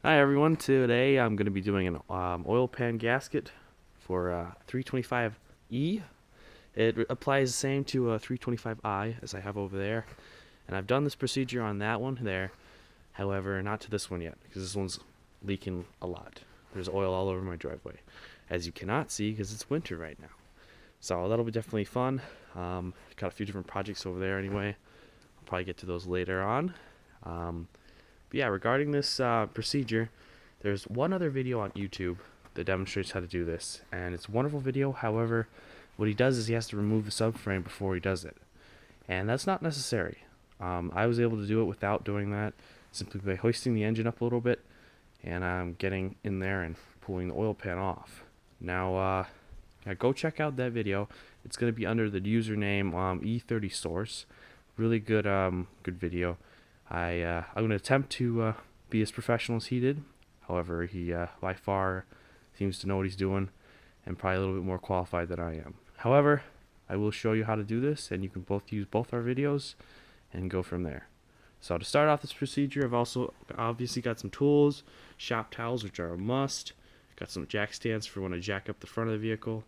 Hi everyone, today I'm going to be doing an oil pan gasket for 325E. It applies the same to a 325I as I have over there, and I've done this procedure on that one there, however not to this one yet, because this one's leaking a lot. There's oil all over my driveway, as you cannot see because it's winter right now. So that'll be definitely fun. Got a few different projects over there anyway. I'll probably get to those later on. But yeah, regarding this procedure, there's one other video on YouTube that demonstrates how to do this, and it's a wonderful video. However, what he does is he has to remove the subframe before he does it, and that's not necessary. I was able to do it without doing that, simply by hoisting the engine up a little bit, and I'm getting in there and pulling the oil pan off. Now, go check out that video. It's going to be under the username E30 source. Really good, good video. I'm going to attempt to be as professional as he did. However, he by far seems to know what he's doing and probably a little bit more qualified than I am. However, I will show you how to do this, and you can both use both our videos and go from there. So to start off this procedure, I've also obviously got some tools, shop towels, which are a must. Got some jack stands for when I jack up the front of the vehicle.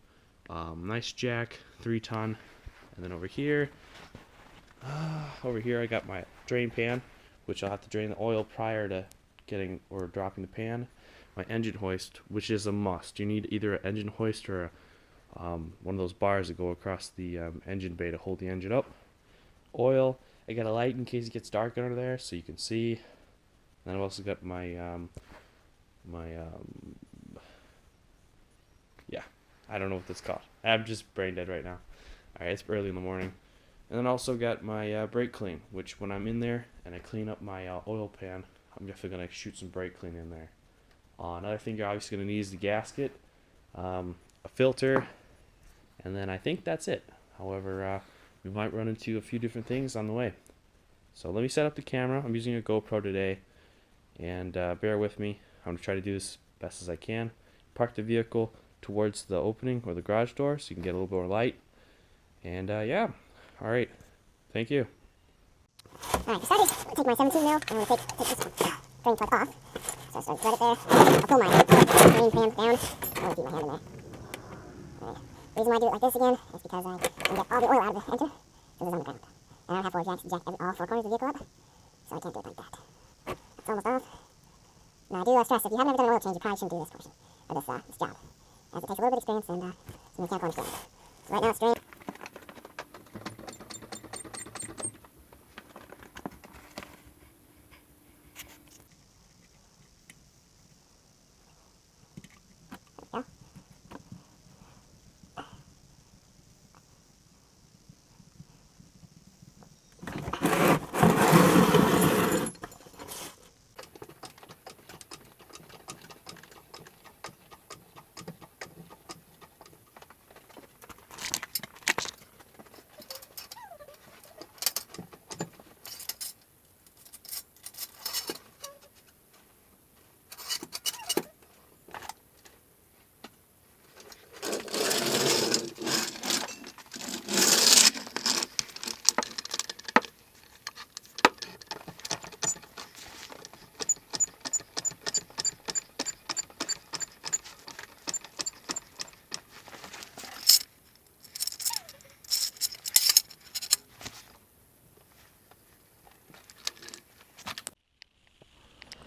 Nice jack, 3-ton. And then over here I got my drain pan, which I'll have to drain the oil prior to getting or dropping the pan. My engine hoist, which is a must. You need either an engine hoist or one of those bars that go across the engine bay to hold the engine up. Oil. I got a light in case it gets dark under there so you can see. And then I've also got my yeah, I don't know what that's called. I'm just brain dead right now. Alright, it's early in the morning. And then also got my brake clean, which when I'm in there and I clean up my oil pan, I'm definitely going to shoot some brake clean in there. Another thing you're obviously going to need is the gasket, a filter, and then I think that's it. However, we might run into a few different things on the way. So let me set up the camera. I'm using a GoPro today, and bear with me. I'm going to try to do this as best as I can. Park the vehicle towards the opening or the garage door so you can get a little bit more light. And yeah. Alright, thank you. Alright, for starters, I'll take my 17 mil, and I'm going to take this drain plug off. So right it there. I'll pull my drain pan down. I'm going to keep my hand in there. Alright. The reason why I do it like this again is because I can get all the oil out of the enter, so it's on the ground. And I don't have 4 jacks to jack all 4 corners of the vehicle up, so I can't do it like that. It's almost off. Now I do stress, if you have never done an oil change, you probably shouldn't do this portion of this job, as it takes a little bit of experience and some mechanical understanding. So right now it's drained.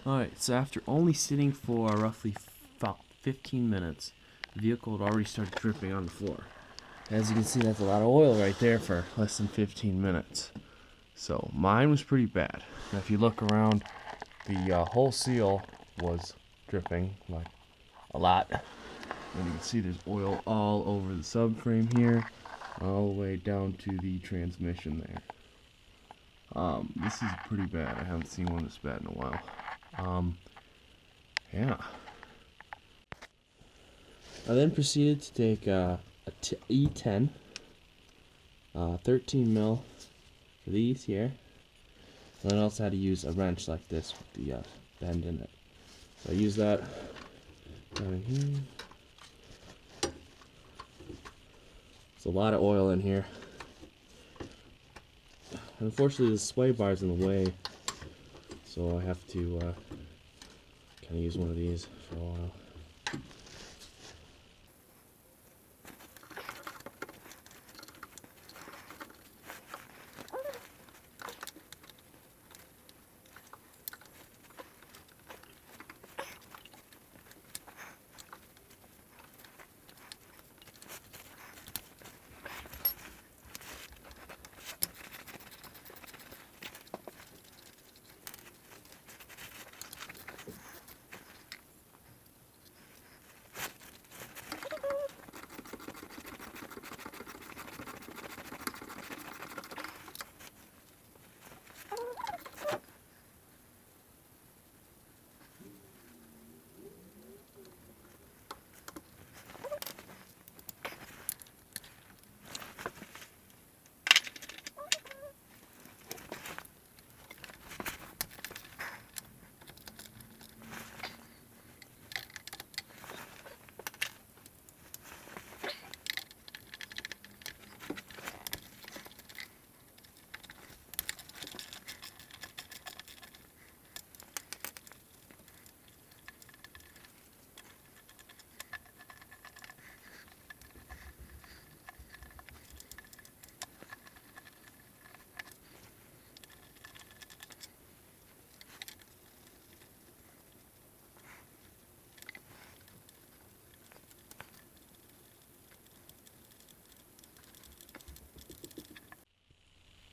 Alright, so after only sitting for roughly about 15 minutes, the vehicle had already started dripping on the floor. As you can see, that's a lot of oil right there for less than 15 minutes. So mine was pretty bad. Now if you look around, the whole seal was dripping like a lot. And you can see there's oil all over the subframe here, all the way down to the transmission there. This is pretty bad. I haven't seen one this bad in a while. Yeah. I then proceeded to take a E10, 13 mil for these here. And then I also had to use a wrench like this with the bend in it. So I use that down in here. There's a lot of oil in here. And unfortunately the sway bar's in the way, so I have to I used one of these for a while.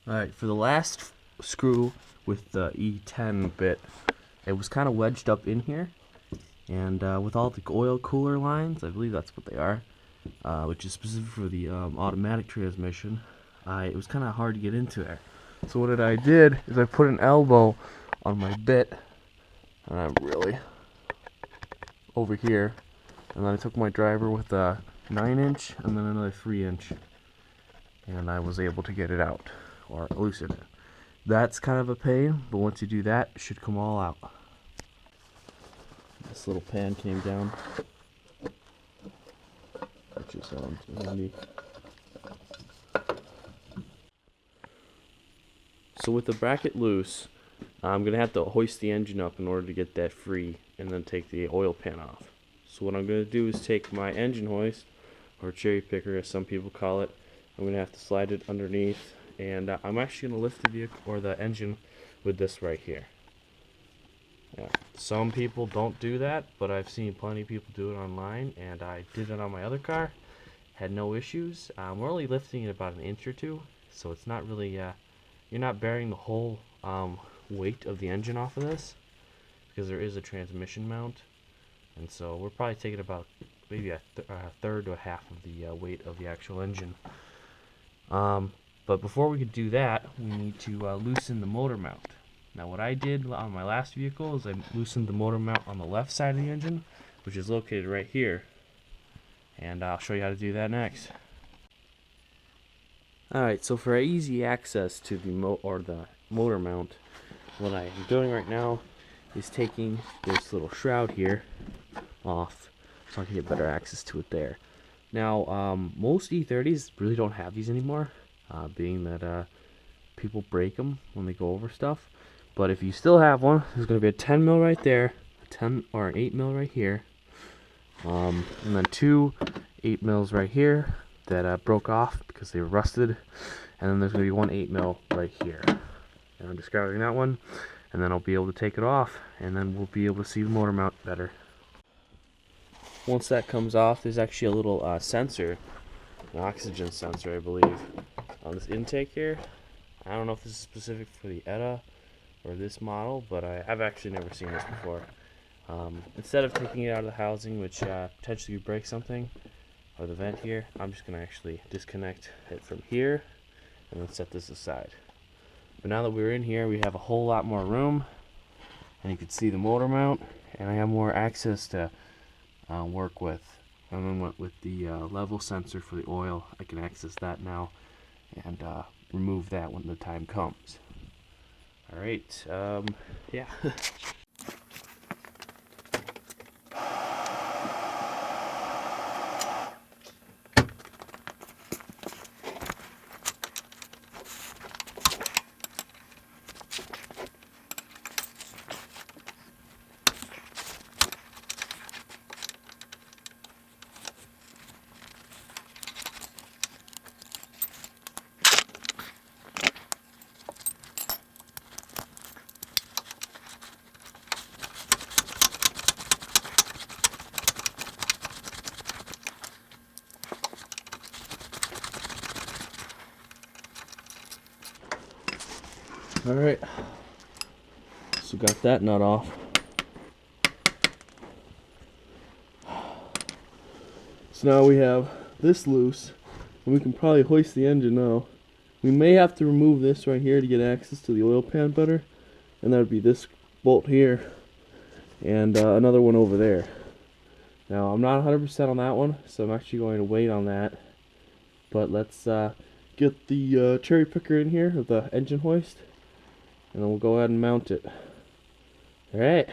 Alright, for the last screw with the E10 bit, it was kind of wedged up in here, and with all the oil cooler lines, I believe that's what they are, which is specific for the automatic transmission, it was kind of hard to get into there. So what I did is I put an elbow on my bit, and I'm really over here, and then I took my driver with a 9-inch and then another 3-inch, and I was able to get it out, or loosen it. That's kind of a pain, but once you do that, it should come all out. This little pan came down, which is handy. So with the bracket loose, I'm going to have to hoist the engine up in order to get that free and then take the oil pan off. So what I'm going to do is take my engine hoist, or cherry picker as some people call it. I'm going to have to slide it underneath, and I'm actually going to lift the vehicle or the engine with this right here. Yeah. Some people don't do that, but I've seen plenty of people do it online, and I did it on my other car. Had no issues. We're only lifting it about an inch or two, so it's not really, you're not bearing the whole weight of the engine off of this, because there is a transmission mount, and so we're probably taking about maybe a third to a half of the weight of the actual engine. But before we could do that, we need to loosen the motor mount. Now what I did on my last vehicle is I loosened the motor mount on the left side of the engine, which is located right here, and I'll show you how to do that next. Alright, so for easy access to the motor mount, what I am doing right now is taking this little shroud here off so I can get better access to it there. Now, most E30s really don't have these anymore, being that people break them when they go over stuff. But if you still have one, there's going to be a 10 mil right there, a 10 or an 8 mil right here, and then 2 8 mils right here that broke off because they were rusted, and then there's going to be 1 8 mil right here. And I'm discarding that one, and then I'll be able to take it off, and then we'll be able to see the motor mount better. Once that comes off, there's actually a little sensor, an oxygen sensor, I believe, on this intake here. I don't know if this is specific for the ETA or this model, but I've actually never seen this before. Instead of taking it out of the housing, which potentially could break something, or the vent here, I'm just going to actually disconnect it from here and then set this aside. But now that we're in here, we have a whole lot more room, and you can see the motor mount, and I have more access to work with. And then with the level sensor for the oil, I can access that now and remove that when the time comes. Alright, yeah. Alright, so got that nut off. So now we have this loose, and we can probably hoist the engine now. We may have to remove this right here to get access to the oil pan better, and that would be this bolt here, and another one over there. Now I'm not 100% on that one, so I'm actually going to wait on that. But let's get the cherry picker in here with the engine hoist, and then we'll go ahead and mount it. Alright.